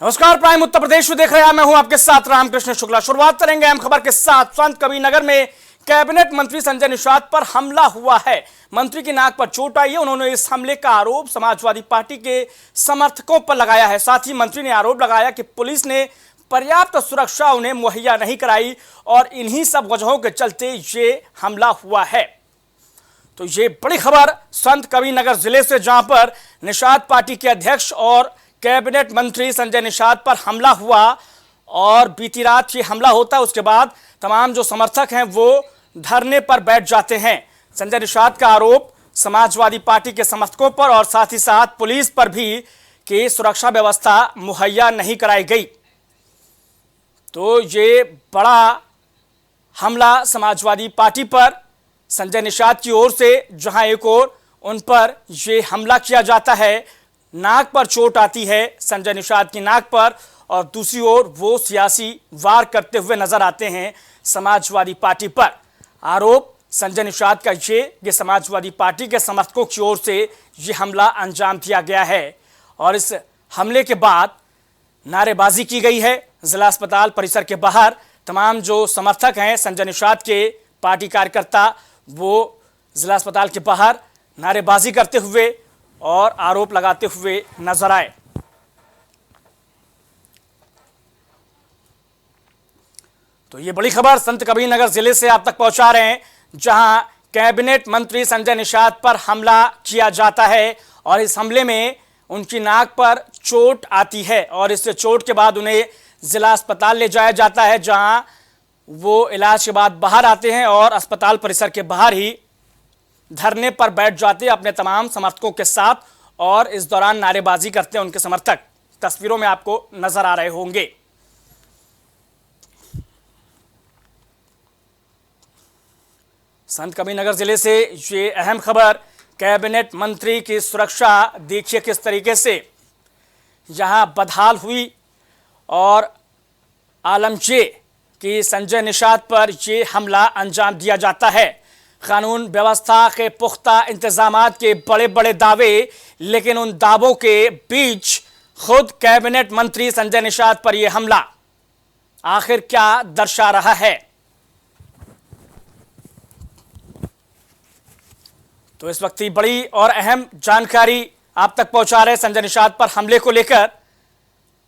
नमस्कार, प्राइम उत्तर प्रदेश देख रहे हैं। मैं हूं आपके साथ रामकृष्ण शुक्ला। शुरुआत करेंगे अहम खबर के साथ। संत कबीरनगर में कैबिनेट मंत्री संजय निषाद पर हमला हुआ है। मंत्री की नाक पर चोट आई है। उन्होंने इस हमले का आरोप समाजवादी पार्टी के समर्थकों पर लगाया है। साथ ही मंत्री ने आरोप लगाया कि पुलिस ने पर्याप्त सुरक्षा उन्हें मुहैया नहीं कराई और इन्हीं सब वजहों के चलते ये हमला हुआ है। तो ये बड़ी खबर संत कबीरनगर जिले से, जहां पर निषाद पार्टी के अध्यक्ष और कैबिनेट मंत्री संजय निषाद पर हमला हुआ और बीती रात ये हमला होता है। उसके बाद तमाम जो समर्थक हैं वो धरने पर बैठ जाते हैं। संजय निषाद का आरोप समाजवादी पार्टी के समर्थकों पर और साथ ही साथ पुलिस पर भी कि सुरक्षा व्यवस्था मुहैया नहीं कराई गई। तो ये बड़ा हमला समाजवादी पार्टी पर संजय निषाद की ओर से, जहां एक ओर उन पर ये हमला किया जाता है, नाक पर चोट आती है संजय निषाद की नाक पर, और दूसरी ओर वो सियासी वार करते हुए नजर आते हैं समाजवादी पार्टी पर। आरोप संजय निषाद का ये कि समाजवादी पार्टी के समर्थकों की ओर से ये हमला अंजाम दिया गया है और इस हमले के बाद नारेबाजी की गई है। जिला अस्पताल परिसर के बाहर तमाम जो समर्थक हैं संजय निषाद के, पार्टी कार्यकर्ता, वो जिला अस्पताल के बाहर नारेबाजी करते हुए और आरोप लगाते हुए नजर आए। तो ये बड़ी खबर संत कबीरनगर जिले से आप तक पहुंचा रहे हैं, जहां कैबिनेट मंत्री संजय निषाद पर हमला किया जाता है और इस हमले में उनकी नाक पर चोट आती है और इस चोट के बाद उन्हें जिला अस्पताल ले जाया जाता है, जहां वो इलाज के बाद बाहर आते हैं और अस्पताल परिसर के बाहर ही धरने पर बैठ जाते हैं अपने तमाम समर्थकों के साथ और इस दौरान नारेबाजी करते हैं उनके समर्थक। तस्वीरों में आपको नजर आ रहे होंगे। संत कबीरनगर जिले से ये अहम खबर। कैबिनेट मंत्री की सुरक्षा देखिए किस तरीके से यहां बदहाल हुई और आलम ये कि संजय निषाद पर ये हमला अंजाम दिया जाता है। कानून व्यवस्था के पुख्ता इंतजामात के बड़े बड़े दावे, लेकिन उन दावों के बीच खुद कैबिनेट मंत्री संजय निषाद पर यह हमला आखिर क्या दर्शा रहा है? तो इस वक्त की बड़ी और अहम जानकारी आप तक पहुंचा रहे संजय निषाद पर हमले को लेकर।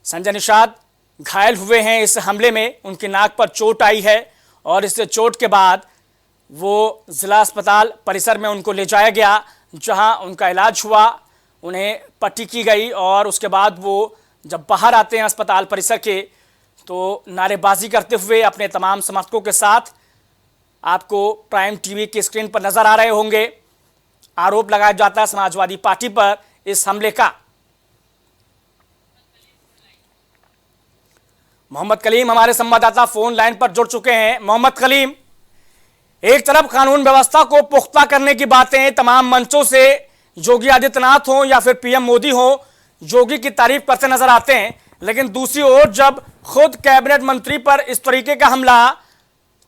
संजय निषाद घायल हुए हैं इस हमले में, उनकी नाक पर चोट आई है और इस चोट के बाद वो जिला अस्पताल परिसर में उनको ले जाया गया, जहां उनका इलाज हुआ, उन्हें पट्टी की गई और उसके बाद वो जब बाहर आते हैं अस्पताल परिसर के तो नारेबाजी करते हुए अपने तमाम समर्थकों के साथ आपको प्राइम टीवी की स्क्रीन पर नजर आ रहे होंगे। आरोप लगाया जाता है समाजवादी पार्टी पर इस हमले का। मोहम्मद कलीम हमारे संवाददाता फोन लाइन पर जुड़ चुके हैं। मोहम्मद कलीम, एक तरफ कानून व्यवस्था को पुख्ता करने की बातें तमाम मंचों से योगी आदित्यनाथ हो या फिर पीएम मोदी हो, योगी की तारीफ करते नजर आते हैं, लेकिन दूसरी ओर जब खुद कैबिनेट मंत्री पर इस तरीके का हमला,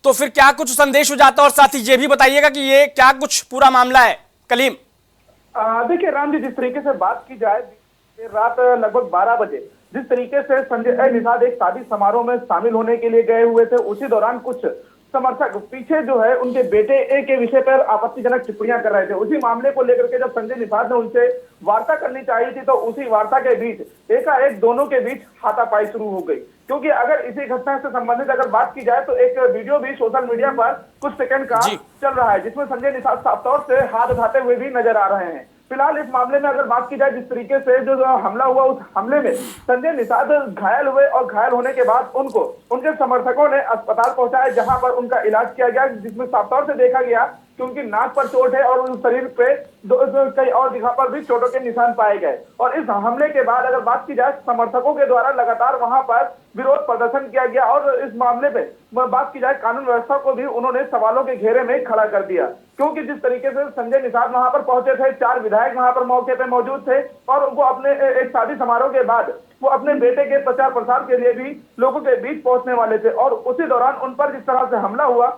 तो फिर क्या कुछ संदेश हो जाता है? और साथ ही ये भी बताइएगा कि ये क्या कुछ पूरा मामला है कलीम? देखिए राम जी, जिस तरीके से बात की जाए, रात लगभग 12 बजे जिस तरीके से संजय निषाद एक शादी समारोह में शामिल होने के लिए गए हुए थे, उसी दौरान कुछ समर्थक पीछे जो है उनके बेटे के विषय पर आपत्तिजनक टिप्पणियां कर रहे थे। उसी मामले को लेकर के जब संजय निषाद ने उनसे वार्ता करनी चाहिए थी, तो उसी वार्ता के बीच एकाएक दोनों के बीच हाथापाई शुरू हो गई। क्योंकि अगर इसी घटना से संबंधित अगर बात की जाए तो एक वीडियो भी सोशल मीडिया पर कुछ सेकंड का चल रहा है, जिसमें संजय निषाद साफ तौर से हाथ उठाते हुए भी नजर आ रहे हैं। फिलहाल इस मामले में अगर बात की जाए, जिस तरीके से जो हमला हुआ, उस हमले में संजय निषाद घायल हुए और घायल होने के बाद उनको उनके समर्थकों ने अस्पताल पहुंचाया, जहां पर उनका इलाज किया गया, जिसमें साफ तौर से देखा गया कि उनकी नाक पर चोट है और उन शरीर पे कई और जगह पर भी चोटों के निशान पाए गए। और इस हमले के बाद अगर बात की जाए, समर्थकों के द्वारा लगातार वहां पर विरोध प्रदर्शन किया गया और इस मामले पे बात की जाए, कानून व्यवस्था को भी उन्होंने सवालों के घेरे में खड़ा कर दिया। क्योंकि जिस तरीके से संजय निषाद वहां पर पहुंचे थे, 4 विधायक वहां पर मौके पे मौजूद थे और वो अपने एक शादी समारोह के बाद वो अपने बेटे के प्रचार प्रसार के लिए भी लोगों के बीच पहुंचने वाले थे और उसी दौरान उन पर जिस तरह से हमला हुआ,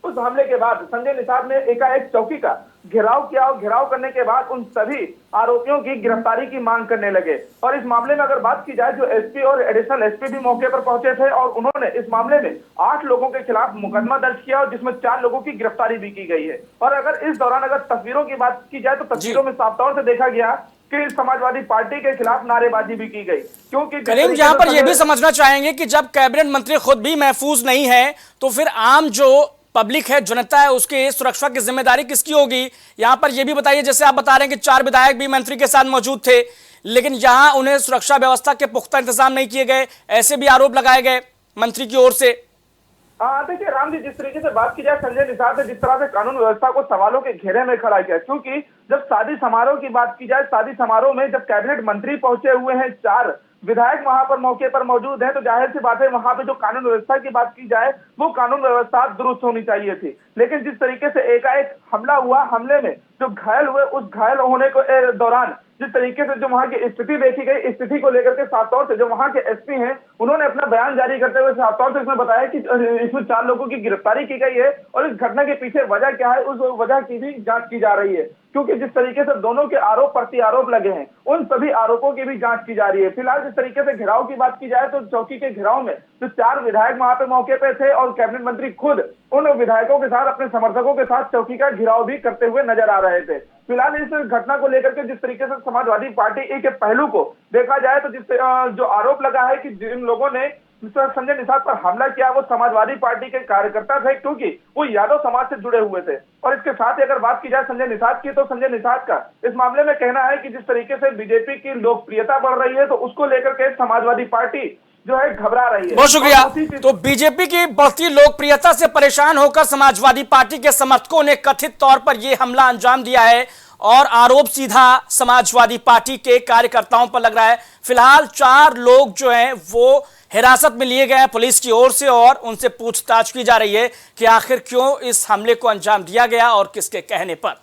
उस हमले के बाद संजय निषाद ने एकाएक चौकी का घेराव किया और घेराव करने के बाद उन सभी आरोपियों की गिरफ्तारी की मांग करने लगे। और इस मामले में अगर बात की जाए, जो एसपी और एडिशनल एसपी भी मौके पर पहुंचे थे और उन्होंने इस मामले में 8 लोगों के खिलाफ मुकदमा दर्ज किया और जिसमें 4 लोगों की गिरफ्तारी भी की गई है। और अगर इस दौरान अगर तस्वीरों की बात की जाए तो तस्वीरों में साफ तौर से देखा गया कि समाजवादी पार्टी के खिलाफ नारेबाजी भी की गई, क्योंकि करीम यहाँ पर यह भी समझना चाहेंगे कि जब कैबिनेट मंत्री खुद भी महफूज नहीं है तो फिर आम जो पब्लिक है, जनता है, उसकी सुरक्षा की जिम्मेदारी किसकी होगी? यहाँ पर यह भी बताइए, जैसे आप बता रहे हैं कि 4 विधायक भी मंत्री के साथ मौजूद थे, लेकिन यहाँ उन्हें सुरक्षा व्यवस्था के पुख्ता इंतजाम नहीं किए गए, ऐसे भी आरोप लगाए गए मंत्री की ओर से। देखिए राम जी, जिस तरीके से बात की जाए, संजय निषाद ने जिस तरह से कानून व्यवस्था को सवालों के घेरे में खड़ा किया, क्योंकि जब शादी समारोह की बात की जाए, शादी समारोह में जब कैबिनेट मंत्री पहुंचे हुए हैं, 4 विधायक वहां पर मौके पर मौजूद हैं, तो जाहिर सी बात है वहां पे जो कानून व्यवस्था की बात की जाए वो कानून व्यवस्था दुरुस्त होनी चाहिए थी। लेकिन जिस तरीके से एकाएक हमला हुआ, हमले में जो घायल हुए, उस घायल होने को दौरान जिस तरीके से जो वहां की स्थिति देखी गई, स्थिति को लेकर के साफ तौर से जो वहां के एसपी हैं उन्होंने अपना बयान जारी करते हुए साफ तौर से इसमें बताया कि इसमें 4 लोगों की गिरफ्तारी की गई है और इस घटना के पीछे वजह क्या है, उस वजह की भी जांच की जा रही है। क्योंकि जिस तरीके से दोनों के आरोप प्रति आरोप लगे हैं, उन सभी आरोपों की भी जांच की जा रही है। फिलहाल जिस तरीके से घेराव की बात की जाए तो चौकी के घेराव में जो 4 विधायक वहां पे मौके पे थे और कैबिनेट मंत्री खुद उन विधायकों के साथ अपने समर्थकों के साथ चौकी का घेराव भी करते हुए नजर आ रहे थे। फिलहाल इस घटना को लेकर के जिस तरीके से समाजवादी पार्टी के पहलू को देखा जाए तो जो आरोप लगा है कि जिन लोगों ने संजय निषाद पर हमला किया वो समाजवादी पार्टी के कार्यकर्ता थे, क्योंकि वो यादव समाज से जुड़े हुए थे। और इसके साथ ही अगर बात की जाए संजय निषाद की, तो संजय निषाद का इस मामले में कहना है कि जिस तरीके से बीजेपी की लोकप्रियता बढ़ रही है तो उसको लेकर के समाजवादी पार्टी जो है घबरा रही है। बहुत शुक्रिया। तो बीजेपी की बढ़ती लोकप्रियता से परेशान होकर समाजवादी पार्टी के समर्थकों ने कथित तौर पर यह हमला अंजाम दिया है और आरोप सीधा समाजवादी पार्टी के कार्यकर्ताओं पर लग रहा है। फिलहाल 4 लोग जो हैं वो हिरासत में लिए गए हैं पुलिस की ओर से और उनसे पूछताछ की जा रही है कि आखिर क्यों इस हमले को अंजाम दिया गया और किसके कहने पर।